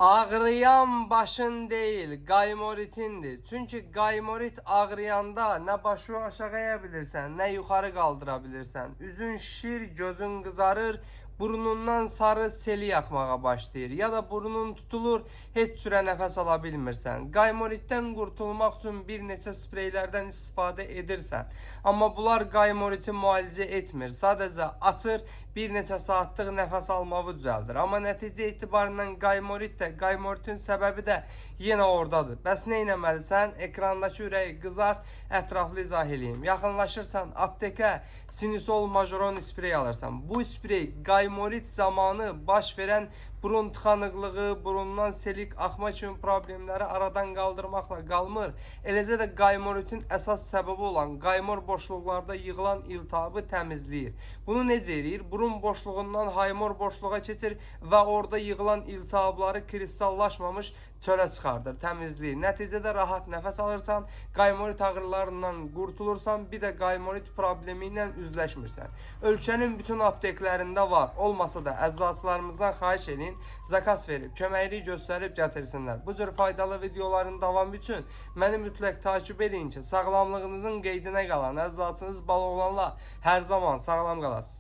Ağrıyan başın değil, qaymoritindir. Çünkü qaymorit ağrıyanda ne başı aşağıya bilirsən, ne yukarı kaldırabilirsən. Üzün şişir, gözün kızarır, burnundan sarı seli yakmağa başlayır. Ya da burnun tutulur, heç sürə nəfəs ala bilmirsən. Qaymoritdən qurtulmaq üçün bir neçə spreylərdən istifadə edirsən. Amma bunlar qaymoriti müalicə etmir. Sadəcə açır, bir neçə saatlıq nəfəs almağı düzəldir. Amma nəticə etibarından qaymoritin səbəbi də yenə oradadır. Bəs nə etməlisən? Ekrandakı ürəyi qızart, ətraflı izah eləyim. Yaxınlaşırsan aptekə Sinisol Majoron sprey alırsan. Bu sprey qaymorit zamanı baş verən burun tıxanıqlığı, burundan selik axma kimi problemləri aradan qaldırmaqla qalmır. Eləcə də qaymoritin əsas səbəbi olan qaymor boşluqlarda yığılan iltihabı təmizləyir. Bunu necə eləyir? Burun boşluğundan haymor boşluğa keçir və orada yığılan iltihabları kristallaşmamış çölə çıxardır, təmizləyir. Nəticədə rahat nəfəs alırsan, qaymorit ağrılarından qurtulursan, bir də qaymorit problemi ilə üzləşmirsən. Ölkənin bütün apteklərində var. Olmasa da əczaçılarımızdan xahiş edin, zakas verib, köməklik göstərib gətirsinlər. Bu cür faydalı videoların davamı üçün məni mütləq takip edin ki, sağlamlığınızın qeydinə qalan əczaçınız Baloğlanla hər zaman sağlam qalasınız.